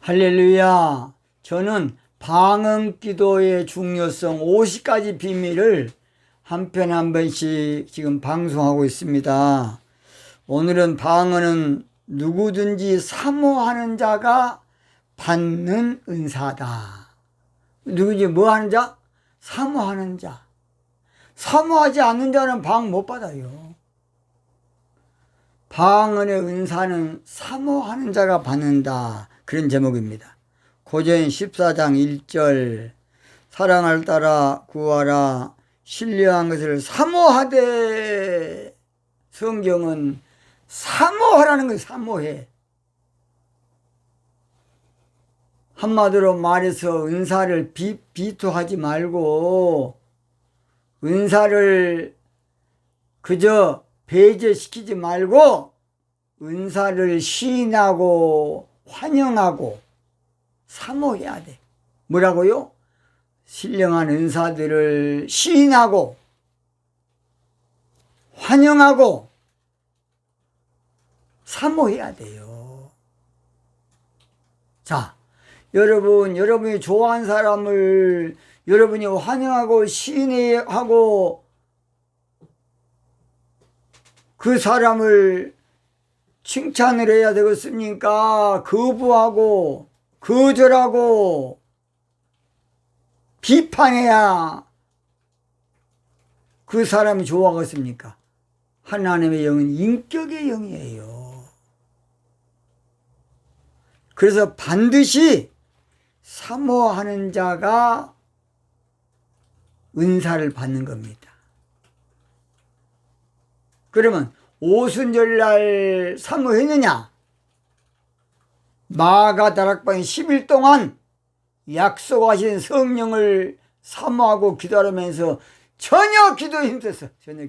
할렐루야. 저는 방언 기도의 중요성 50가지 비밀을 한 편 한 번씩 지금 방송하고 있습니다. 오늘은 방언은 누구든지 사모하는 자가 받는 은사다. 누구든지 뭐 하는 자? 사모하는 자. 사모하지 않는 자는 방언 못 받아요. 방언의 은사는 사모하는 자가 받는다. 그런 제목입니다. 고전 14장 1절 사랑을 따라 구하라 신뢰한 것을 사모하되. 성경은 사모하라는 거예요. 사모해. 한마디로 말해서 은사를 비토하지 말고 은사를 그저 배제시키지 말고 은사를 시인하고 환영하고 사모해야 돼. 뭐라고요? 신령한 은사들을 시인하고 환영하고 사모해야 돼요. 자, 여러분이 좋아하는 사람을 여러분이 환영하고 시인하고 그 사람을 칭찬을 해야 되겠습니까? 거부하고 거절하고 비판해야 그 사람이 좋아하겠습니까? 하나님의 영은 인격의 영이에요. 그래서 반드시 사모하는 자가 은사를 받는 겁니다. 그러면 오순절날 사모했느냐? 마가다락방 10일 동안 약속하신 성령을 사모하고 기도하면서 전혀 기도에 힘썼어. 전혀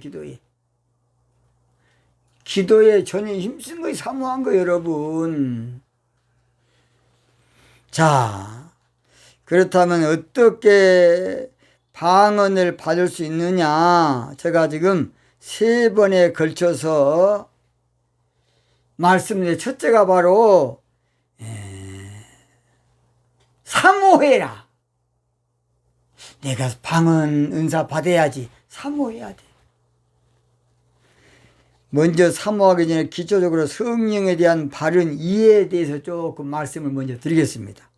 기도에 전혀 힘쓴 거예요. 사모한 거예요, 여러분. 자, 그렇다면 어떻게 방언을 받을 수 있느냐? 제가 지금 3번에 걸쳐서 말씀드린 첫째가 바로 사모해라. 내가 방언 은사 받아야지. 사모해야 돼. 먼저 사모하기 전에 기초적으로 성령에 대한 바른 이해에 대해서 조금 말씀을 먼저 드리겠습니다.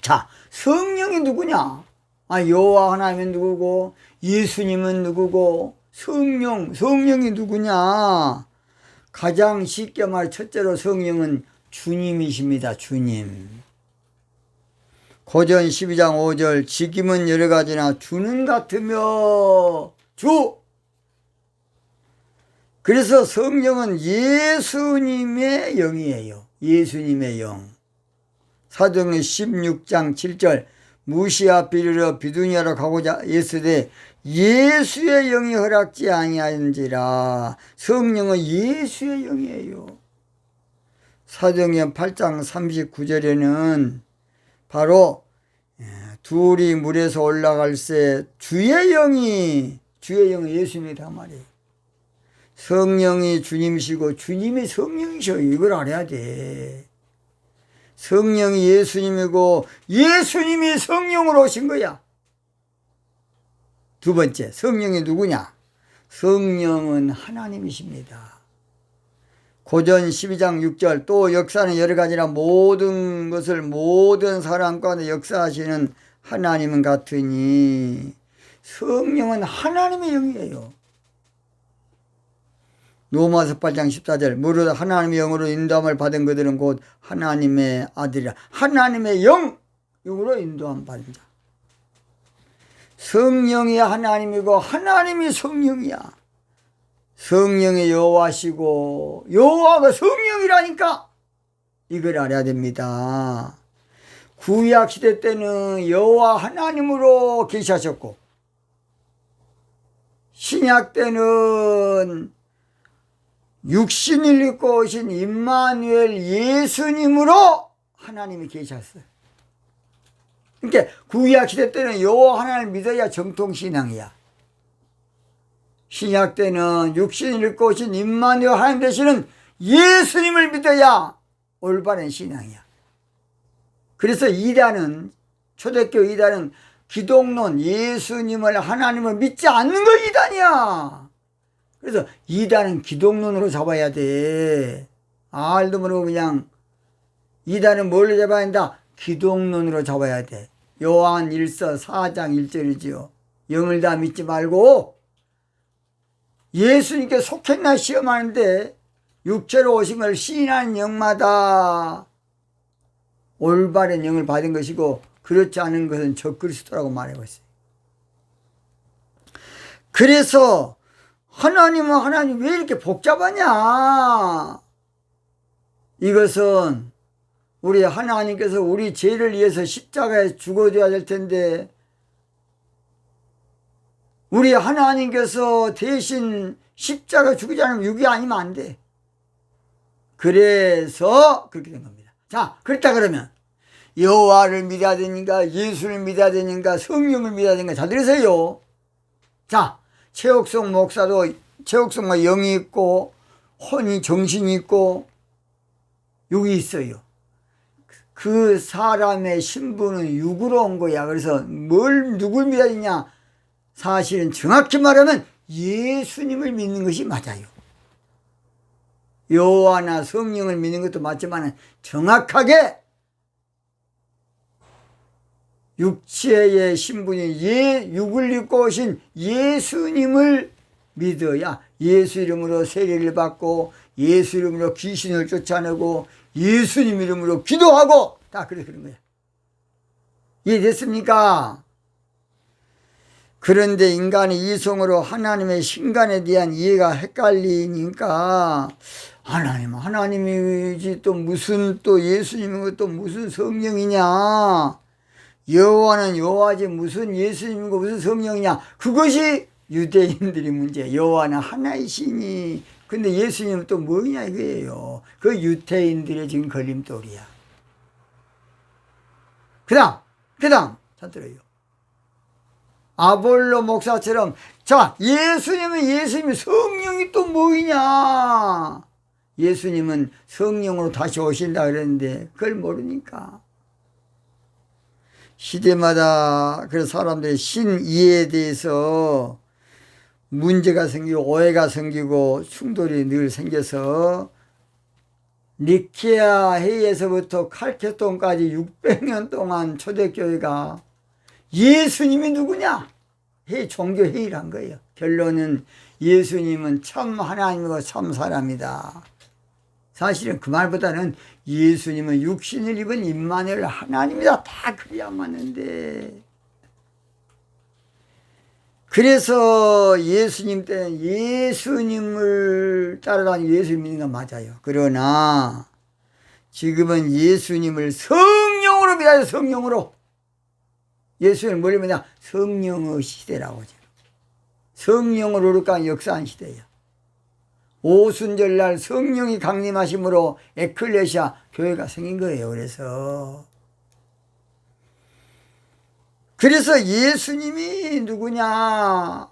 자, 성령이 누구냐? 여호와 하나님은 누구고 예수님은 누구고 성령이 누구냐? 가장 쉽게 말 첫째로 성령은 주님이십니다. 주님. 고전 12장 5절 직임은 여러 가지나 주는 같으며 주. 그래서 성령은 예수님의 영이에요. 예수님의 영. 사도행전 16장 7절 무시와 비르러 비두니아로 가고자 했으되 예수의 영이 허락지 아니하는지라. 성령은 예수의 영이에요. 사도행전 8장 39절에는 바로 둘이 물에서 올라갈새 주의 영이 예수님이다 말이에요. 성령이 주님이시고 주님이 성령이셔. 이걸 알아야 돼. 성령이 예수님이고 예수님이 성령으로 오신 거야. 두 번째, 성령이 누구냐? 성령은 하나님이십니다. 고전 12장 6절 또 역사는 여러 가지나 모든 것을 모든 사람 가운데 역사하시는 하나님은 같으니. 성령은 하나님의 영이에요. 로마서 8장 14절 무릇 하나님의 영으로 인도함을 받은 그들은 곧 하나님의 아들이라. 하나님의 영으로 인도함 받은 자. 성령이 하나님이고 하나님이 성령이야. 성령의 여호와시고 여호와가 성령이라니까. 이걸 알아야 됩니다. 구약 시대 때는 여호와 하나님으로 계시하셨고 신약 때는 육신을 입고 오신 임마누엘 예수님으로 하나님이 계셨어요. 그러니까 구약 시대 때는 여호와 하나님을 믿어야 정통신앙이야. 신약 때는 육신을 입고 오신 임마누엘 하나님 되시는 예수님을 믿어야 올바른 신앙이야. 그래서 이단은, 초대교회 이단은 기독론, 예수님을, 하나님을 믿지 않는 거 이단이야. 그래서 이단은 기독론으로 잡아야 돼. 알도 모르고 그냥. 이단은 뭘로 잡아야 한다? 기독론으로 잡아야 돼. 요한 1서 4장 1절이지요. 영을 다 믿지 말고 예수님께 속했나 시험하는데 육체로 오신 걸 시인하는 영마다 올바른 영을 받은 것이고 그렇지 않은 것은 적그리스도라고 말하고 있어요. 그래서 하나님은 하나님 왜 이렇게 복잡하냐? 이것은 우리 하나님께서 우리 죄를 위해서 십자가에 죽어줘야 될 텐데 우리 하나님께서 대신 십자가 죽이지 않으면 육이 아니면 안 돼. 그래서 그렇게 된 겁니다. 자, 그렇다 그러면 여호와를 믿어야 되는가, 예수를 믿어야 되는가, 성령을 믿어야 되는가. 잘 들으세요. 자, 최옥성 목사도 최옥성과 영이 있고 혼이 정신이 있고 육이 있어요. 그 사람의 신분은 육으로 온 거야. 그래서 누굴 믿어야 되냐? 사실은 정확히 말하면 예수님을 믿는 것이 맞아요. 여호와나 성령을 믿는 것도 맞지만 정확하게 육체의 신분이 육을 입고 오신 예수님을 믿어야 예수 이름으로 세례를 받고 예수 이름으로 귀신을 쫓아내고 예수님 이름으로 기도하고 다 그런 거야. 이해됐습니까? 그런데 인간의 이성으로 하나님의 신간에 대한 이해가 헷갈리니까 하나님이지 또 무슨 또 예수님이고 또 무슨 성령이냐, 여호와는 여호와지 무슨 예수님이고 무슨 성령이냐, 그것이 유대인들의 문제. 여호와는 하나이시니 근데 예수님은 또 뭐냐 이거예요. 그 유대인들의 지금 걸림돌이야. 그 다음 잘 들어요. 아볼로 목사처럼 자, 예수님이 성령이 또 뭐이냐, 예수님은 성령으로 다시 오신다 그랬는데 그걸 모르니까 시대마다 그 사람들의 신이해에 대해서 문제가 생기고 오해가 생기고 충돌이 늘 생겨서 니케아 회의에서부터 칼케돈까지 600년 동안 초대교회가 예수님이 누구냐? 종교 회의를 한 거예요. 결론은 예수님은 참 하나님이고 참 사람이다. 사실은 그 말보다는 예수님은 육신을 입은 임마누엘 하나님이다. 다 그래야 맞는데. 그래서 예수님 때는 예수님을 따라다니고 예수님 믿는 건 맞아요. 그러나 지금은 예수님을 성령으로 믿어요. 성령으로. 예수님을 뭐를 믿냐? 성령의 시대라고. 성령으로 오르까 역사한 시대예요. 오순절날 성령이 강림하심으로 에클레시아 교회가 생긴 거예요. 그래서 예수님이 누구냐?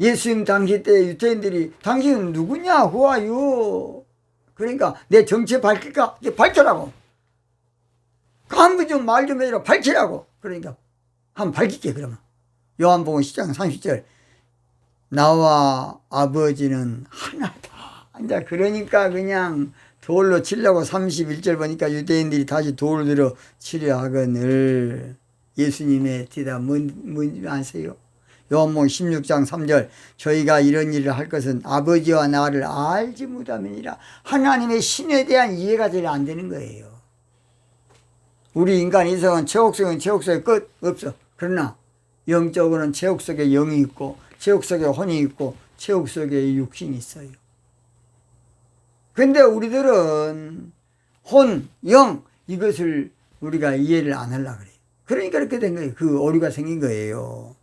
예수님 당시 때 유태인들이 당신은 누구냐? Who are you? 그러니까 내 정체 밝힐까? 이제 밝혀라고. 한번 좀 말 좀 해라. 밝히라고. 그러니까 한번 밝힐게. 그러면 요한복음 10장 30절 나와 아버지는 하나다. 이제 그러니까 그냥 돌로 치려고 31절 보니까 유대인들이 다시 돌을 들어 치려 하거늘 예수님의 대답 뭔지 아세요? 요한복음 16장 3절 저희가 이런 일을 할 것은 아버지와 나를 알지 못함이니라. 하나님의 신에 대한 이해가 잘 안 되는 거예요. 우리 인간 이성은 체육 속에 끝 없어. 그러나 영적으로는 체육 속에 영이 있고 체육 속에 혼이 있고 체육 속에 육신이 있어요. 근데 우리들은 혼, 영 이것을 우리가 이해를 안 하려고 그래요. 그러니까 이렇게 된 거예요. 그 오류가 생긴 거예요.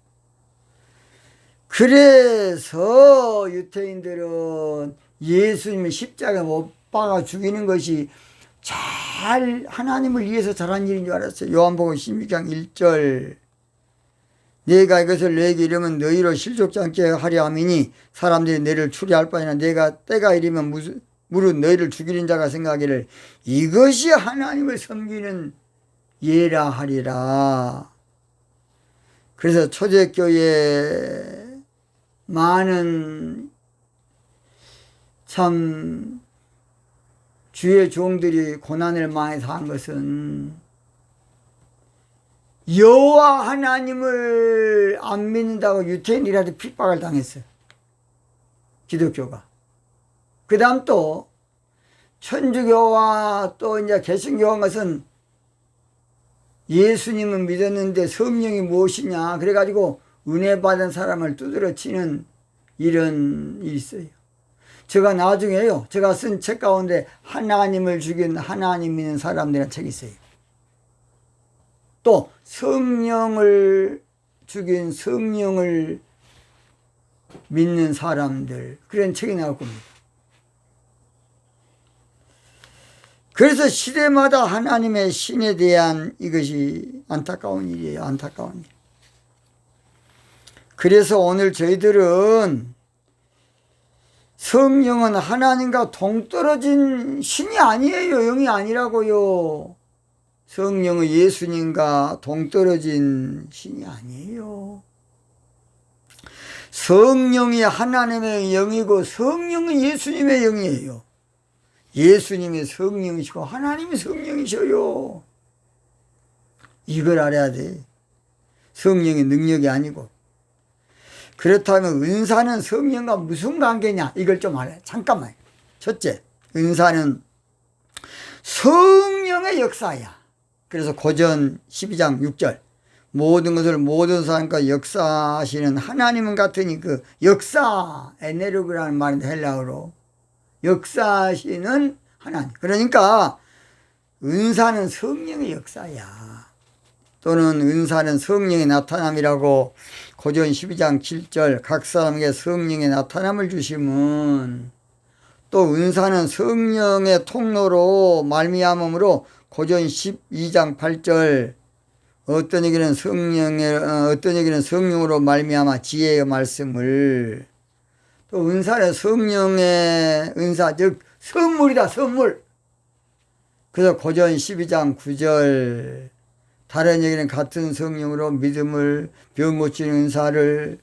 그래서 유태인들은 예수님을 십자가에 못 박아 죽이는 것이 잘 하나님을 위해서 잘한 일인 줄 알았어요. 요한복음 16장 1절 내가 이것을 내게 이르면 너희로 실족지 않게 하려 함이니 사람들이 너희를 추리할 바니나 내가 때가 이르면 무릇 너희를 죽이는 자가 생각하기를 이것이 하나님을 섬기는 예라 하리라. 그래서 초대교회 많은 참 주의 종들이 고난을 많이 당한 것은 여호와 하나님을 안 믿는다고 유태인이라도 핍박을 당했어요. 기독교가. 그 다음 또 천주교와 또 이제 개신교한 것은 예수님은 믿었는데 성령이 무엇이냐 그래가지고 은혜 받은 사람을 두드려 치는 이런 일이 있어요. 제가 나중에요, 제가 쓴 책 가운데 하나님을 죽인 하나님 믿는 사람들이라는 책이 있어요. 또 성령을 죽인 성령을 믿는 사람들, 그런 책이 나올 겁니다. 그래서 시대마다 하나님의 신에 대한 이것이 안타까운 일이에요. 안타까운 일. 그래서 오늘 저희들은 성령은 하나님과 동떨어진 신이 아니에요. 영이 아니라고요. 성령은 예수님과 동떨어진 신이 아니에요. 성령이 하나님의 영이고 성령은 예수님의 영이에요. 예수님이 성령이시고 하나님이 성령이셔요. 이걸 알아야 돼. 성령의 능력이 아니고. 그렇다면 은사는 성령과 무슨 관계냐, 이걸 좀 알아요. 잠깐만. 첫째, 은사는 성령의 역사야. 그래서 고전 12장 6절, 모든 것을 모든 사람과 역사하시는 하나님은 같으니, 그 역사, 에네르그라는 말인데 헬라어로 역사하시는 하나님. 그러니까 은사는 성령의 역사야. 또는 은사는 성령의 나타남이라고 고전 12장 7절, 각 사람에게 성령의 나타남을 주심은, 또 은사는 성령의 통로로 말미암음으로 고전 12장 8절, 어떤 얘기는 성령으로 말미암아 지혜의 말씀을, 또 은사는 성령의 은사, 즉 선물이다, 선물. 그래서 고전 12장 9절, 다른 얘기는 같은 성령으로 믿음을, 병 고치는 은사를,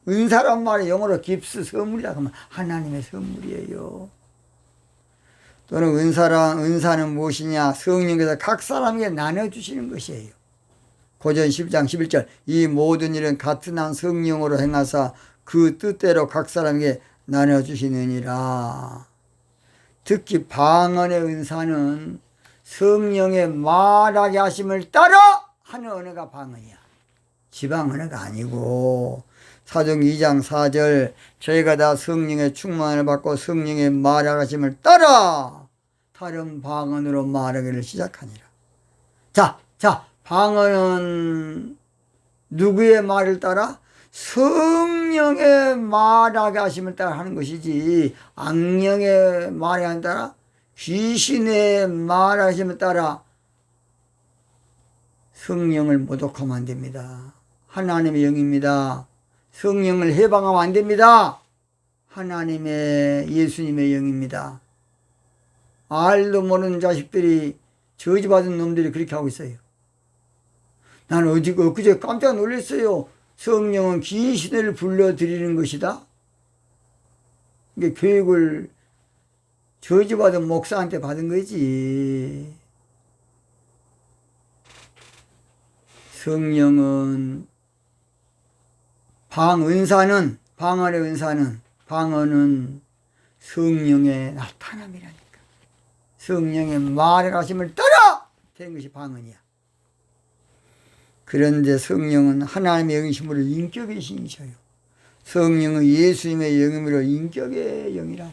은사란 말이 영어로 깁스, 선물이라고 하면 하나님의 선물이에요. 또는 은사는 무엇이냐, 성령께서 각 사람에게 나눠주시는 것이에요. 고전 10장 11절, 이 모든 일은 같은 한 성령으로 행하사 그 뜻대로 각 사람에게 나눠주시느니라. 특히 방언의 은사는 성령의 말하게 하심을 따라 하는 언어가 방언이야. 지방 언어가 아니고, 사도행 2장 4절, 저희가 다 성령의 충만을 받고 성령의 말하게 하심을 따라 다른 방언으로 말하기를 시작하니라. 자, 방언은 누구의 말을 따라? 성령의 말하게 하심을 따라 하는 것이지, 악령의 말에 따라, 귀신의 말하심을 따라 성령을 모독하면 안 됩니다. 하나님의 영입니다. 성령을 해방하면 안 됩니다. 하나님의, 예수님의 영입니다. 알도 모르는 자식들이, 저주받은 놈들이 그렇게 하고 있어요. 나는 엊그제 깜짝 놀랐어요. 성령은 귀신을 불러들이는 것이다. 이게 교육을 저주받은 목사한테 받은 거지. 성령은, 방언의 은사는, 방언은 성령의 나타남이라니까. 성령의 말을 하심을 따라 된 것이 방언이야. 그런데 성령은 하나님의 영이심으로 인격의 신이셔요. 성령은 예수님의 영이므로 인격의 영이라고.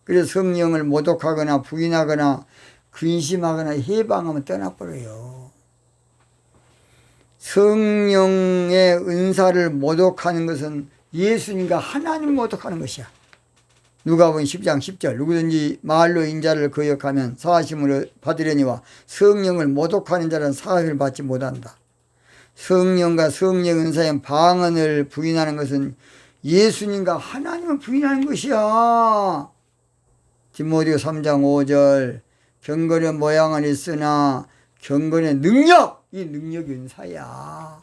그래서 성령을 모독하거나 부인하거나 근심하거나 해방하면 떠나버려요. 성령의 은사를 모독하는 것은 예수님과 하나님을 모독하는 것이야. 누가복음 10장 10절, 누구든지 말로 인자를 거역하면 사하심을 받으려니와 성령을 모독하는 자는 사하심을 받지 못한다. 성령과 성령 은사의 방언을 부인하는 것은 예수님과 하나님을 부인하는 것이야. 디모데 3장 5절, 경건의 모양은 있으나 경건의 능력, 이 능력이 은사야.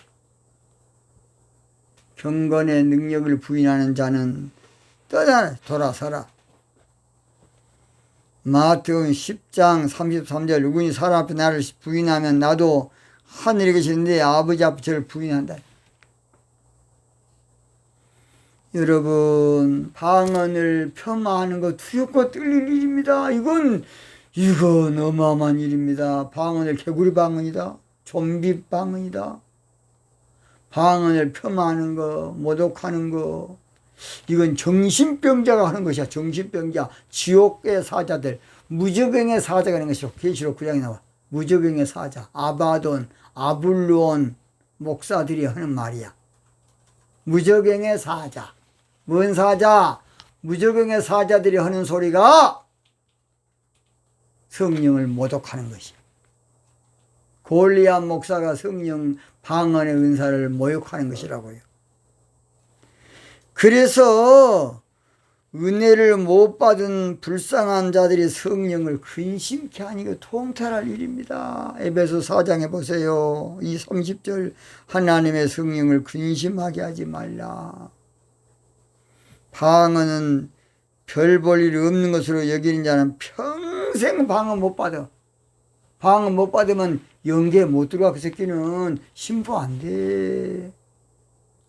경건의 능력을 부인하는 자는 떠나 돌아서라. 마태복음 10장 33절 누구니 사람 앞에 나를 부인하면 나도 하늘에 계신 내 아버지 앞에 저를 부인한다. 여러분, 방언을 폄하하는 거 두렵고 떨릴 일입니다. 이건 어마어마한 일입니다. 방언을 개구리 방언이다. 좀비 방언이다. 방언을 폄하하는 거, 모독하는 거, 이건 정신병자가 하는 것이야. 정신병자. 지옥의 사자들, 무적행의 사자가 하는 것이고, 계시록 9장에 나와. 무적행의 사자, 아바돈, 아블론 목사들이 하는 말이야. 무적행의 사자. 뭔 사자? 무적행의 사자들이 하는 소리가 성령을 모독하는 것이야. 골리앗 목사가 성령 방언의 은사를 모욕하는 것이라고요. 그래서 은혜를 못 받은 불쌍한 자들이 성령을 근심케 하니 그 통탈할 일입니다. 에베소 4장에 보세요. 이 30절 하나님의 성령을 근심하게 하지 말라. 방언은 별 볼 일이 없는 것으로 여기는 자는 평생 방언 못 받아. 방언 못 받으면 영계에 못 들어가. 그 새끼는 신부 안 돼.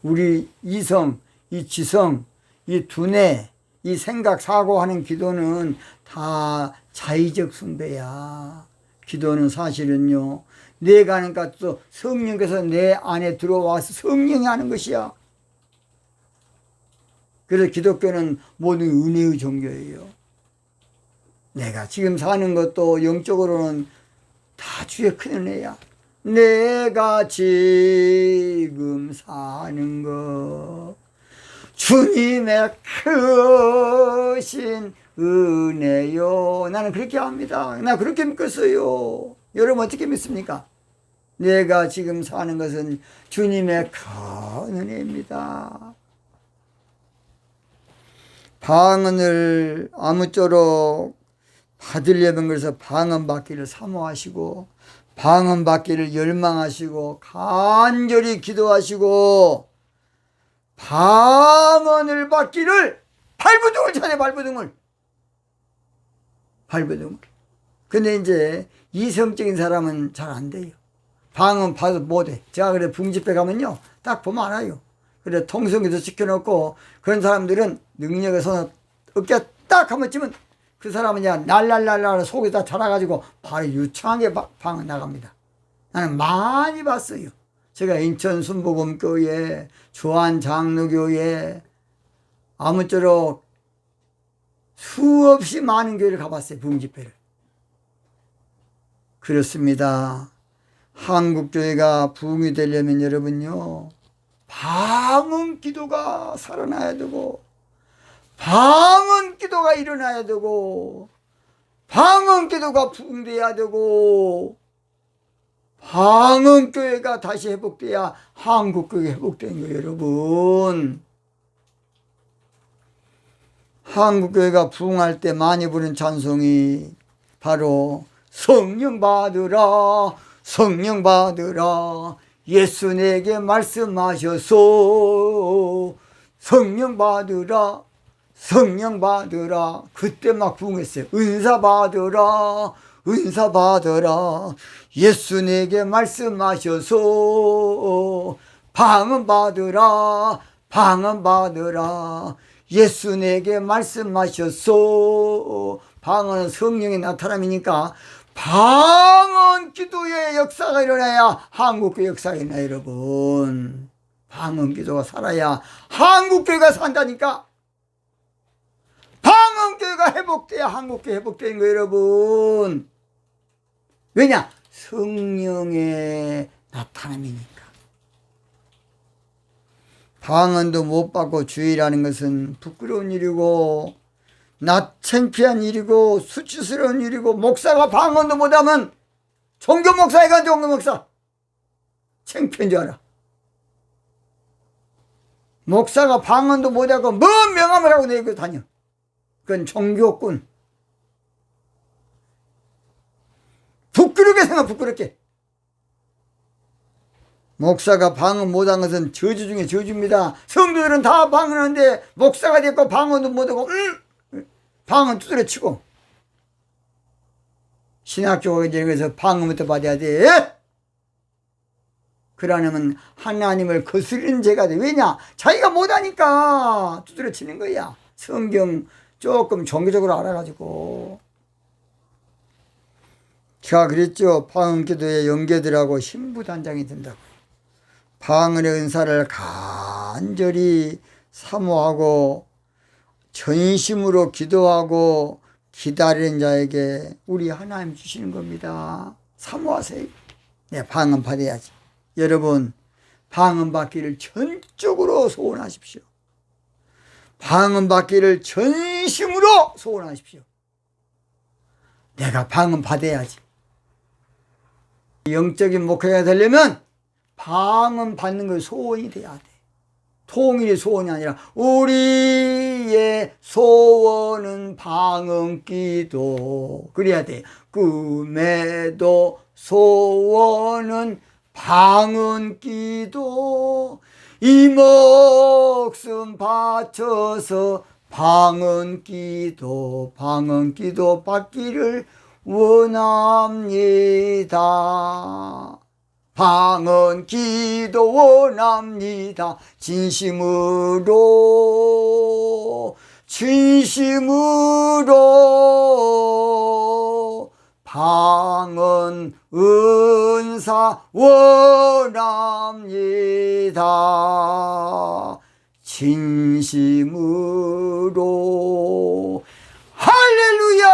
우리 이성, 이 지성, 이 두뇌, 이 생각, 사고하는 기도는 다 자의적 숭배야. 기도는 사실은요, 내가 하니까 또 성령께서 내 안에 들어와서 성령이 하는 것이야. 그래서 기독교는 모든 은혜의 종교예요. 내가 지금 사는 것도 영적으로는 다 주의 큰 은혜야. 내가 지금 사는 것 주님의 크신 은혜요. 나는 그렇게 합니다. 나 그렇게 믿겠어요. 여러분 어떻게 믿습니까? 내가 지금 사는 것은 주님의 큰 은혜입니다. 방언을 아무쪼록 받으려면 그래서 방언 받기를 사모하시고 방언 받기를 열망하시고 간절히 기도하시고 방언을 받기를 발버둥을 차네. 발버둥을. 근데 이제 이성적인 사람은 잘 안 돼요. 방언 받아도 못해. 제가 그래 붕집회 가면요 딱 보면 알아요. 그래 통성기도 시켜놓고 그런 사람들은 능력의 손을 어깨 딱 한번 찌면 그 사람은 그냥 날랄랄랄 속에 다 자라가지고 바로 유창하게 방언 나갑니다. 나는 많이 봤어요. 제가 인천 순복음교회, 주안장로교회, 아무쪼록 수없이 많은 교회를 가봤어요. 부흥집회를. 그렇습니다. 한국교회가 부흥이 되려면 여러분요, 방언 기도가 살아나야 되고, 방언 기도가 일어나야 되고, 방언 기도가 부흥돼야 되고, 방언교회가 다시 회복돼야 한국교회 회복된 거예요. 여러분, 한국교회가 부흥할 때 많이 부른 찬송이 바로 성령 받으라 성령 받으라 예수 내게 말씀하셔서 성령 받으라 성령 받으라. 그때 막 부흥했어요. 은사 받으라 은사 받으라 예수 내게 말씀하셔서 방언 받으라 방언 받으라 예수 내게 말씀하셔서. 방언은 성령의 나타남이니까 방언 기도의 역사가 일어나야 한국교회 역사가 일어나요. 여러분, 방언 기도가 살아야 한국교회가 산다니까. 방언교회가 회복돼야 한국교회 회복되는 거예요. 여러분, 왜냐? 성령의 나타남이니까. 방언도 못 받고 주의라는 것은 부끄러운 일이고 나 창피한 일이고 수치스러운 일이고, 목사가 방언도 못하면 종교 목사가 종교 목사 창피한 줄 알아. 목사가 방언도 못하고 뭔 명함을 하고 내고 다녀. 그건 종교꾼. 부끄럽게 생각. 부끄럽게. 목사가 방언 못한 것은 저주 중에 저주입니다. 성도들은 다 방언하는데 목사가 됐고 방언도 못하고 방언 두드려 치고 신학적으로 이제 그래서 방언부터 받아야 돼. 그러려면 하나님을 거스르는 죄가 돼. 왜냐? 자기가 못하니까 두드려 치는 거야. 성경 조금 종교적으로 알아가지고. 제가 그랬죠. 방언기도에 영계들하고 신부단장이 된다고. 방언의 은사를 간절히 사모하고 전심으로 기도하고 기다리는 자에게 우리 하나님 주시는 겁니다. 사모하세요. 네, 방언 받아야지. 여러분, 방언 받기를 전적으로 소원하십시오. 방언 받기를 전심으로 소원하십시오. 내가 방언 받아야지. 영적인 목회가 되려면 방언 받는 걸 소원이 돼야 돼. 통일의 소원이 아니라 우리의 소원은 방언기도. 그래야 돼. 꿈에도 소원은 방언기도. 이 목숨 바쳐서 방언기도 받기를 원합니다. 방언기도 원합니다. 진심으로 방언 은사 원합니다. 진심으로. 할렐루야.